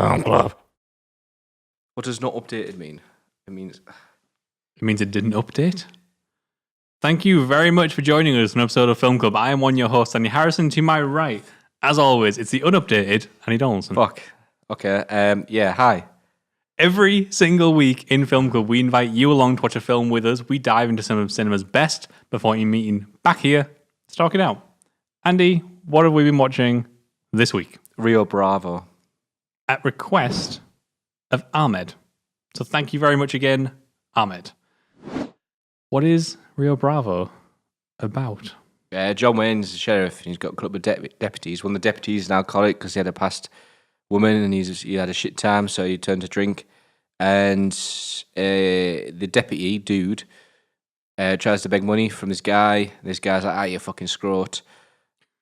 Film Club. What does not updated mean? It means it didn't update. Thank you very much for joining us on an episode of Film Club. I am one your host, Andy Harrison. To my right, as always, it's the unupdated Annie Donaldson. fuck. Okay. Yeah. Hi. Every single week in Film Club, we invite you along to watch a film with us. We dive into some of cinema's best before you meeting back here to talk it out. Andy, what have we been watching this week? Rio Bravo. At request of Ahmed. So thank you very much again, Ahmed. What is Rio Bravo about? John Wayne's the sheriff, and he's got a couple of deputies. One of the deputies is an alcoholic because he had a past woman and he had a shit time, so he turned to drink. And the deputy dude tries to beg money from this guy. This guy's like, you fucking scrot.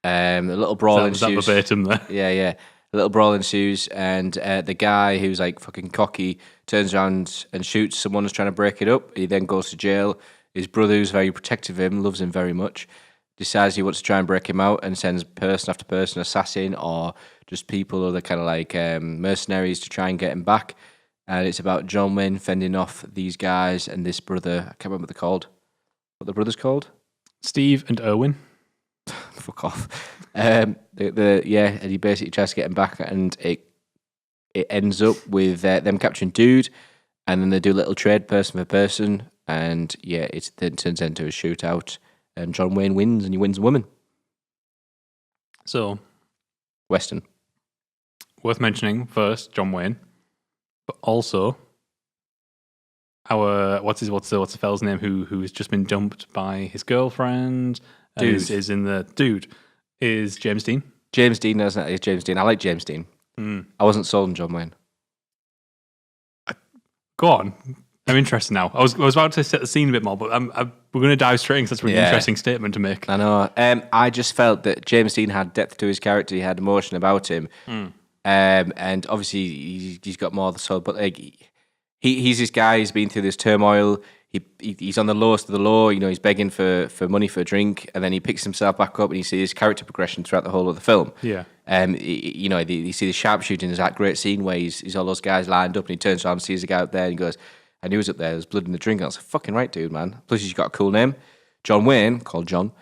A little brawl ensues. Was that verbatim there? Yeah. A little brawl ensues, and the guy who's like fucking cocky turns around and shoots someone who's trying to break it up. He then goes to jail. His brother, who's very protective of him, loves him very much, decides he wants to try and break him out and sends person after person, assassin or just people or the kind of like mercenaries to try and get him back. And it's about John Wayne fending off these guys and this brother. I can't remember what they're called. What the brother's called? Steve and Owen. Fuck off. And he basically tries to get him back, and it ends up with them capturing dude, and then they do a little trade person for person, and it then turns into a shootout, and John Wayne wins, and he wins a woman. So, Western. Worth mentioning first, John Wayne, but also our what's the fella's name who has just been dumped by his girlfriend. Dude is in the dude is James Dean. James Dean, isn't it? It's James Dean. I like James Dean. I wasn't sold on John Wayne. Go on. I'm interested now. I was about to set the scene a bit more, but we're going to dive straight in because that's a really interesting statement to make. I know. I just felt that James Dean had depth to his character. He had emotion about him. And obviously he's got more of the soul, but like he's this guy who's been through this turmoil. He's on the lowest of the low, he's begging for money for a drink, and then he picks himself back up, and you see his character progression throughout the whole of the film. Yeah. You see the sharpshooting. There's that great scene where he's all those guys lined up, and he turns around and sees the guy up there, and he goes, I knew he was up there, there's blood in the drink. And I was like, fucking right, dude, man. Plus he's got a cool name. John Wayne, called John.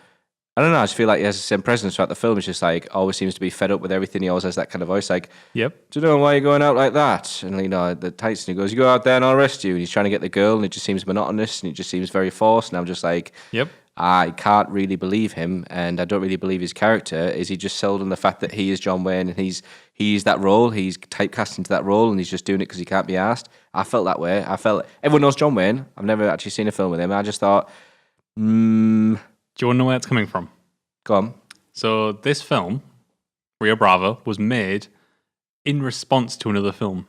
I don't know, I just feel like he has the same presence throughout the film. It's just like, always seems to be fed up with everything. He always has that kind of voice like, yep. Do you know why you're going out like that? And, the Tyson, he goes, you go out there and I'll arrest you. And he's trying to get the girl, and it just seems monotonous, and it just seems very forced. And I'm just like, yep. I can't really believe him, and I don't really believe his character. Is he just sold on the fact that he is John Wayne, and he's that role, he's typecast into that role, and he's just doing it because he can't be asked? I felt that way. I felt, everyone knows John Wayne. I've never actually seen a film with him. I just thought, Do you want to know where it's coming from? Go on. So this film, Rio Bravo, was made in response to another film.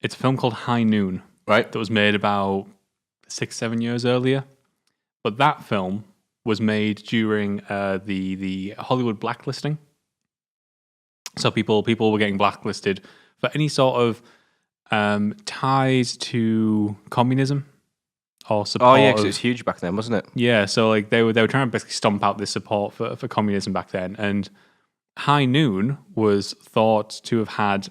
It's a film called High Noon, right? That was made about 6-7 years earlier. But that film was made during the Hollywood blacklisting. So people were getting blacklisted for any sort of ties to communism. Or support. Oh yeah, because it was huge back then, wasn't it? Yeah, so like they were trying to basically stomp out this support for communism back then, and High Noon was thought to have had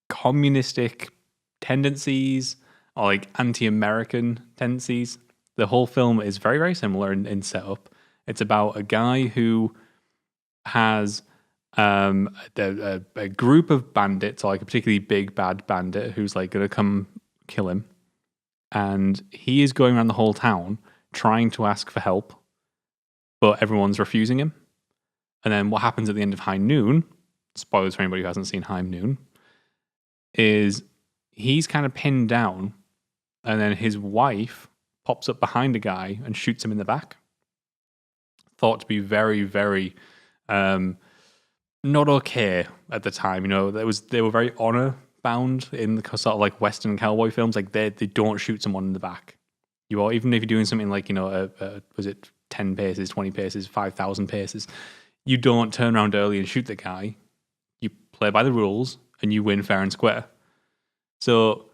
communistic tendencies or like anti-American tendencies. The whole film is very, very similar in setup. It's about a guy who has a group of bandits, or like a particularly big bad bandit who's like going to come kill him. And he is going around the whole town trying to ask for help, but everyone's refusing him. And then what happens at the end of High Noon, spoilers for anybody who hasn't seen High Noon, is he's kind of pinned down, and then his wife pops up behind a guy and shoots him in the back. Thought to be very, very not okay at the time. They were very honor bound in the sort of like Western cowboy films. Like they don't shoot someone in the back. Even if you're doing something like was it 10 paces, 20 paces, 5,000 paces, you don't turn around early and shoot the guy. You play by the rules and you win fair and square. So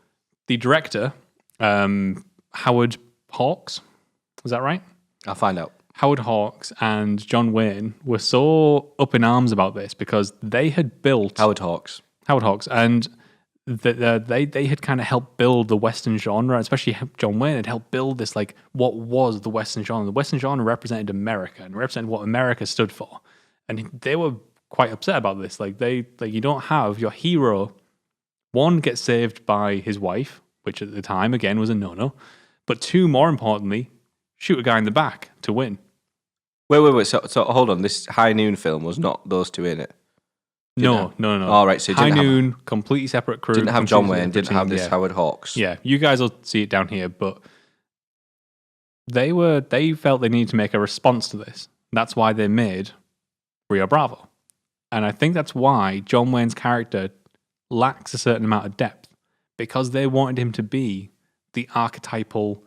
the director, Howard Hawks, is that right? I'll find out. Howard Hawks and John Wayne were so up in arms about this because they had built... Howard Hawks. Howard Hawks, and they had kind of helped build the Western genre, especially John Wayne had helped build this, like, what was the Western genre. The Western genre represented America and represented what America stood for, and they were quite upset about this. Like, you don't have your hero, one, get saved by his wife, which at the time again was a no-no, but two, more importantly, shoot a guy in the back to win. Wait. So hold on. This High Noon film was not those two in it. No. All right, so it High didn't have- Noon, completely separate crew. Didn't have John completely Wayne. separate Didn't have team, this yeah. Howard Hawks. Yeah, you guys will see it down here, but they felt they needed to make a response to this. That's why they made Rio Bravo. And I think that's why John Wayne's character lacks a certain amount of depth, because they wanted him to be the archetypal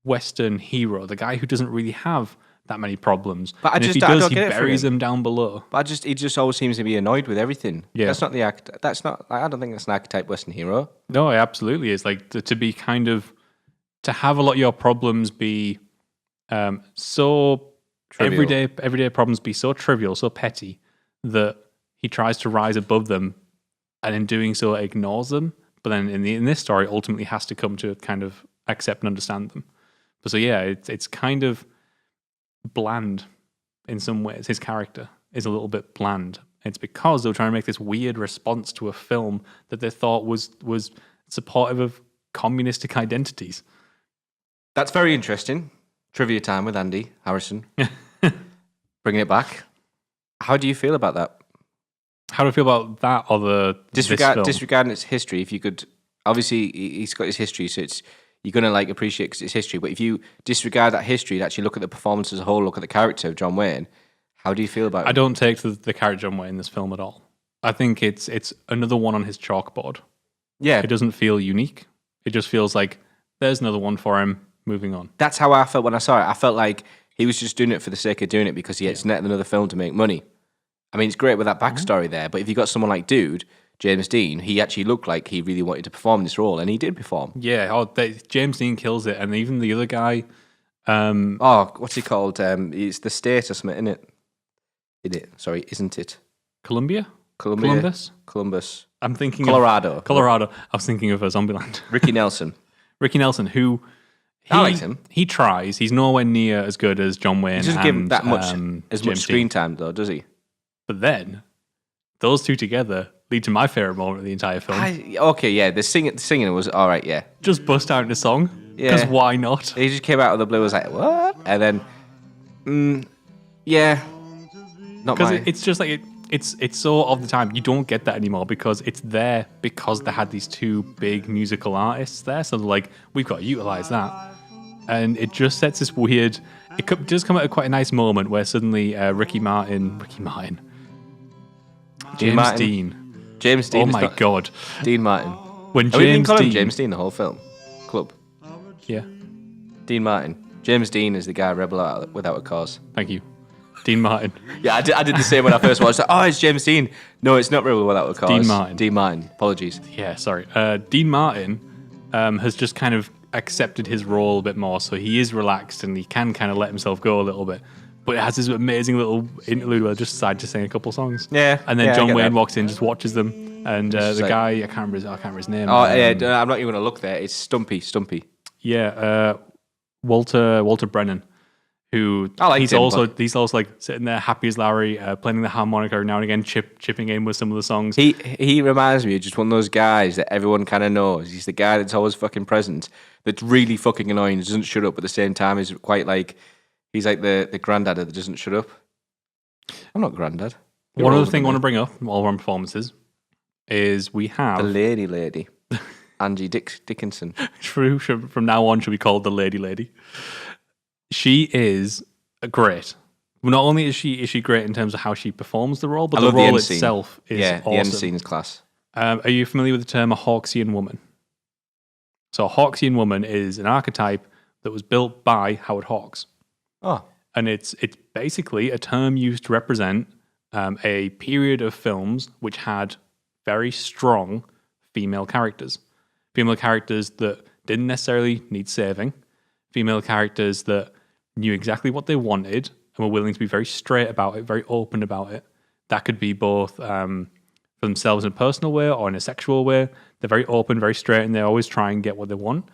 Western hero, the guy who doesn't really have that many problems. But and if he I does, don't he get it from buries him. them down below. But he just always seems to be annoyed with everything. Yeah. That's not the act. That's not. I don't think that's an archetype Western hero. No, it absolutely is. Like, to be kind of, to have a lot of your problems be so Trivial. everyday problems be so trivial, so petty, that he tries to rise above them, and in doing so ignores them. But then in this story, ultimately has to come to kind of accept and understand them. But so yeah, it's kind of bland in some ways. His character is a little bit bland. It's because they were trying to make this weird response to a film that they thought was supportive of communistic identities. That's very interesting. Trivia time with Andy Harrison. Bringing it back. How do you feel about that? How do I feel about that or this film? Disregarding its history, if you could, obviously he's got his history, so you're gonna like appreciate because it's history. But if you disregard that history and actually look at the performance as a whole, look at the character of John Wayne, how do you feel about it? I don't take the character John Wayne in this film at all. I think it's another one on his chalkboard. Yeah, It doesn't feel unique. It just feels like there's another one for him. Moving on. that's how I felt when I saw it. I felt like he was just doing it for the sake of doing it because he had net another film to make money. I mean, it's great with that backstory there, but if you got someone like Dude, James Dean, he actually looked like he really wanted to perform this role, and he did perform. Yeah, James Dean kills it, and even the other guy. What's he called? It's the state or something, isn't it? Columbia? Columbus? Columbus. I'm thinking Colorado. Colorado. I was thinking of Zombieland. Ricky Nelson. Ricky Nelson, who I liked him. He tries. He's nowhere near as good as John Wayne. He doesn't give him that much much James screen Dean. time, though, does he? But then those two together lead to my favorite moment of the entire film. The singing was all right, yeah. Just bust out into song. Yeah. Because why not? He just came out of the blue, was like, what? And then, not Because mine. it's just like it's so of the time. You don't get that anymore because it's there because they had these two big musical artists there. So they're like, we've got to utilize that, and it just sets this weird. It does come at quite a nice moment where suddenly James Dean. James Dean. Oh my god, Dean Martin. when We didn't James call him Dean, James Dean the whole film. Club. yeah, Dean Martin. James Dean is the guy rebel without a cause. thank you, Dean Martin. Yeah, I did the same when I first watched it. Oh, it's James Dean. No, it's not Rebel Without a Cause. Dean Martin. Dean Martin. Apologies. Yeah, sorry. Dean Martin has just kind of accepted his role a bit more, so he is relaxed and he can kind of let himself go a little bit. But it has this amazing little interlude where they just decide to sing a couple songs. Yeah, And then yeah, I John get Wayne that. walks in, just watches them, and the like- guy I can't remember his name. Oh, yeah, I'm not even going to look there. It's Stumpy. Yeah, Walter Brennan, who I liked he's him, also but- he's also like sitting there happy as Larry, playing the harmonica every now and again, chipping in with some of the songs. He reminds me of just one of those guys that everyone kind of knows. He's the guy that's always fucking present, that's really fucking annoying, doesn't shut up, but at the same time is quite like, he's like the granddad that doesn't shut up. I'm not granddad. You're One other older thing I than want to me. bring up while we're on performances is we have The lady. Angie Dickinson. True. From now on, she'll be called the Lady. She is great. Not only is she great in terms of how she performs the role, but I the love the role end scene. itself is Yeah, the end awesome. scene is class. Are you familiar with the term a Hawksian woman? So a Hawksian woman is an archetype that was built by Howard Hawks. Oh. And it's basically a term used to represent a period of films which had very strong female characters. Female characters that didn't necessarily need saving. Female characters that knew exactly what they wanted and were willing to be very straight about it, very open about it. That could be both, for for themselves in a personal way or in a sexual way. They're very open, very straight, and they always try and get what they want.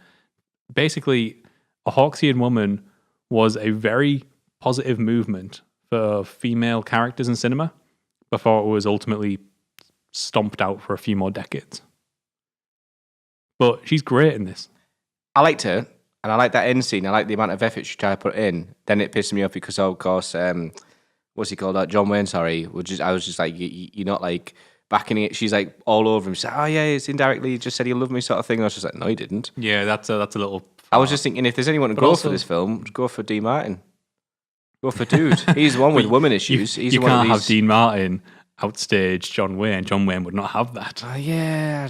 Basically, a Hawksian woman was a very positive movement for female characters in cinema before it was ultimately stomped out for a few more decades. But she's great in this. I liked her, and I like that end scene. I like the amount of effort she tried to put in. Then it pissed me off because, of course, what's he called? John Wayne, sorry. I was just like, you're not like backing it. She's like all over him. She's like, oh yeah, it's indirectly, he just said he loved me sort of thing. And I was just like, no, he didn't. Yeah, that's a little... I was just thinking, if there's anyone to go for this film, go for Dean Martin. Go for Dude. He's the one with woman issues. He's you one can't of these... have Dean Martin outstage John Wayne. John Wayne would not have that. Oh, yeah.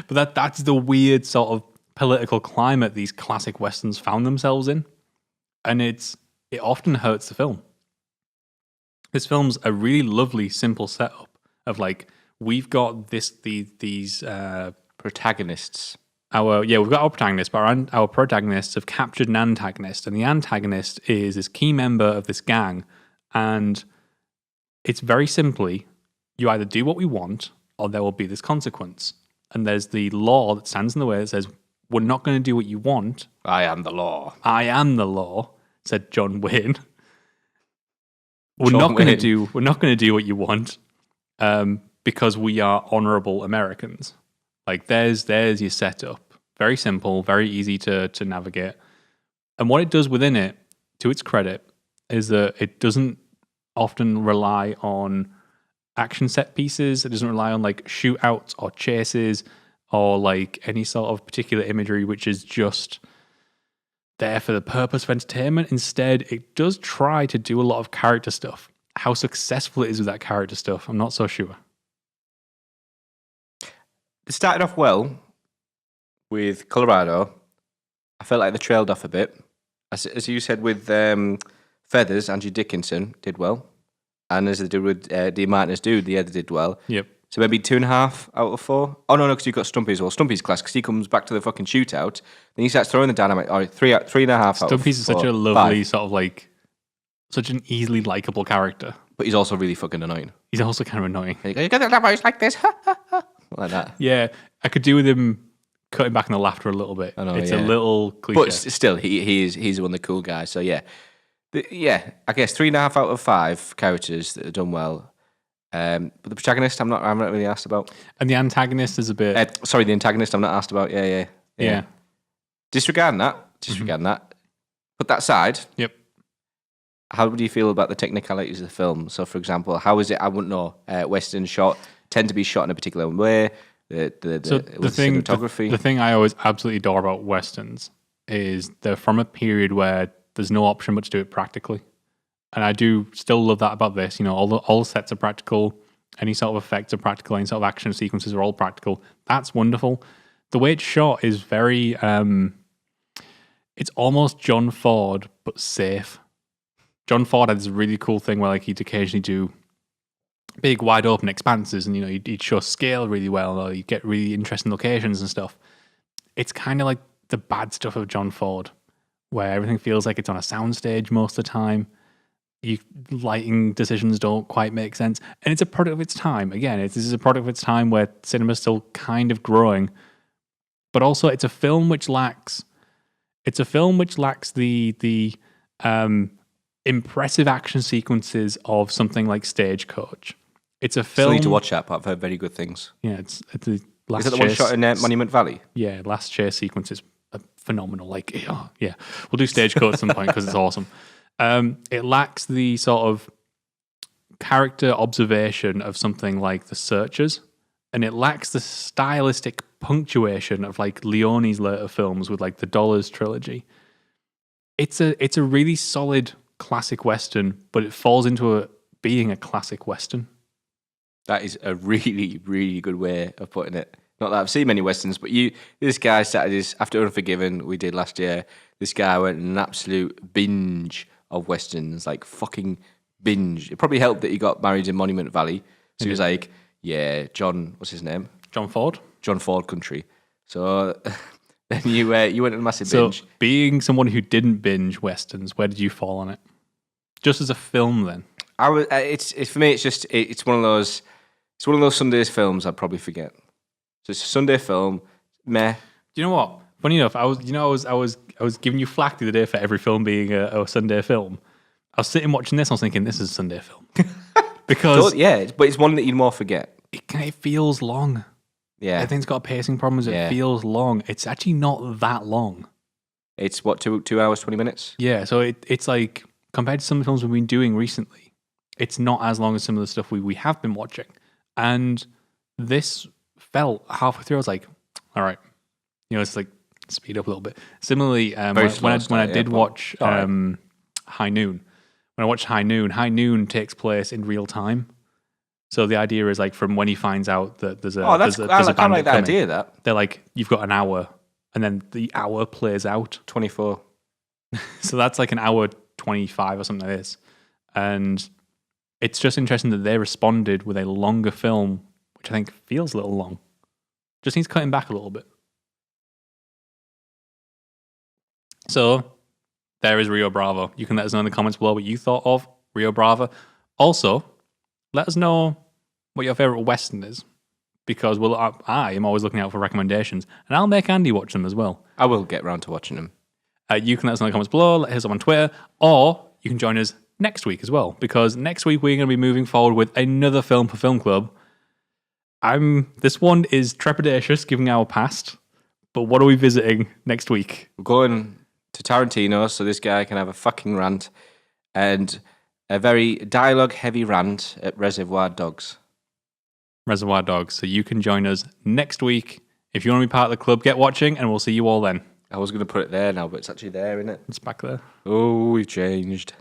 But that's the weird sort of political climate these classic westerns found themselves in. And it often hurts the film. This film's a really lovely, simple setup of like, we've got these protagonists. We've got our protagonists, but our protagonists have captured an antagonist, and the antagonist is this key member of this gang, and it's very simply, you either do what we want, or there will be this consequence. And there's the law that stands in the way that says, we're not going to do what you want. I am the law. I am the law, said John Wayne. We're not going to do what you want, because we are honorable Americans. Like there's your setup. Very simple, very easy to navigate. And what it does within it, to its credit, is that it doesn't often rely on action set pieces. It doesn't rely on like shootouts or chases or like any sort of particular imagery which is just there for the purpose of entertainment. Instead, it does try to do a lot of character stuff. How successful it is with that character stuff, I'm not so sure. It started off well with Colorado. I felt like they trailed off a bit. As you said with Feathers, Angie Dickinson did well. And as they did with Dean Martin's Dude, they did well. Yep. So maybe 2.5 out of 4. Oh, no, because you've got Stumpy as well. Stumpy's class, because he comes back to the fucking shootout. Then he starts throwing the dynamite. All right, 3.5 out of 4. Stumpy's is such a lovely sort of like, such an easily likable character. But he's also really fucking annoying. He's also kind of annoying. You get the voice like this. Like that. Yeah, I could do with him cutting back on the laughter a little bit. I know, it's a little cliche. But still, he's one of the cool guys. So yeah. I guess 3.5 out of 5 characters that have done well. But the protagonist, I'm not really asked about. And the antagonist is a bit... the antagonist, I'm not asked about. Yeah. Disregarding that. Put that aside. Yep. How do you feel about the technicalities of the film? So, for example, how is it? I wouldn't know. Western tend to be shot in a particular way. The cinematography. The thing I always absolutely adore about westerns is they're from a period where there's no option but to do it practically, and I do still love that about this. You know, all the sets are practical. Any sort of effects are practical. Any sort of action sequences are all practical. That's wonderful. The way it's shot is very. It's almost John Ford but safe. John Ford had this really cool thing where like he'd occasionally do big, wide open expanses, and he'd show scale really well, or you'd get really interesting locations and stuff. It's kind of like the bad stuff of John Ford, where everything feels like it's on a soundstage most of the time. Lighting decisions don't quite make sense, and it's a product of its time. Again, this is a product of its time where cinema's still kind of growing, but also it's a film which lacks. It's a film which lacks the impressive action sequences of something like Stagecoach. It's a film. Still need to watch that, but I've heard very good things. Yeah, it's the last. Is it the one shot in Monument Valley? Yeah, last chase sequence is phenomenal. Like, yeah, we'll do Stagecoach at some point because it's awesome. It lacks the sort of character observation of something like The Searchers, and it lacks the stylistic punctuation of like Leone's later films with like the Dollars trilogy. It's a really solid classic Western, but it falls into being a classic Western. That is a really, really good way of putting it. Not that I've seen many Westerns, but this guy started his, after Unforgiven, we did last year, this guy went an absolute binge of Westerns, like fucking binge. It probably helped that he got married in Monument Valley. So he was like, yeah, John, what's his name? John Ford? John Ford country. So then you went on a massive binge. So being someone who didn't binge Westerns, where did you fall on it? Just as a film then? It's for me, it's one of those It's one of those Sundays films I'd probably forget. So it's a Sunday film, meh. Do you know what? Funny enough, I was giving you flack the other day for every film being a Sunday film. I was sitting watching this, I was thinking, this is a Sunday film. Because but it's one that you'd more forget. it feels long. Yeah. Everything's got pacing problems. It feels long. It's actually not that long. It's what, 2 hours, 20 minutes? Yeah, so it's like, compared to some of the films we've been doing recently, it's not as long as some of the stuff we have been watching. And this felt halfway through, I was like, all right, it's like speed up a little bit. Similarly, when I did watch High Noon, when I watched High Noon takes place in real time. So the idea is like from when he finds out that there's a bandit like that coming, idea. That they're like, you've got an hour, and then the hour plays out 24. So that's like an hour 25 or something like this, and it's just interesting that they responded with a longer film, which I think feels a little long. Just needs cutting back a little bit. So there is Rio Bravo. You can let us know in the comments below what you thought of Rio Bravo. Also, let us know what your favorite Western is, because I am always looking out for recommendations, and I'll make Andy watch them as well. I will get round to watching them. You can let us know in the comments below, let us know on Twitter, or you can join us next week as well, because next week we're going to be moving forward with another film for Film Club. This one is trepidatious, given our past, but what are we visiting next week? We're going to Tarantino, so this guy can have a fucking rant, and a very dialogue-heavy rant at Reservoir Dogs. Reservoir Dogs. So you can join us next week. If you want to be part of the club, get watching, and we'll see you all then. I was going to put it there now, but it's actually there, isn't it? It's back there. Oh, we've changed.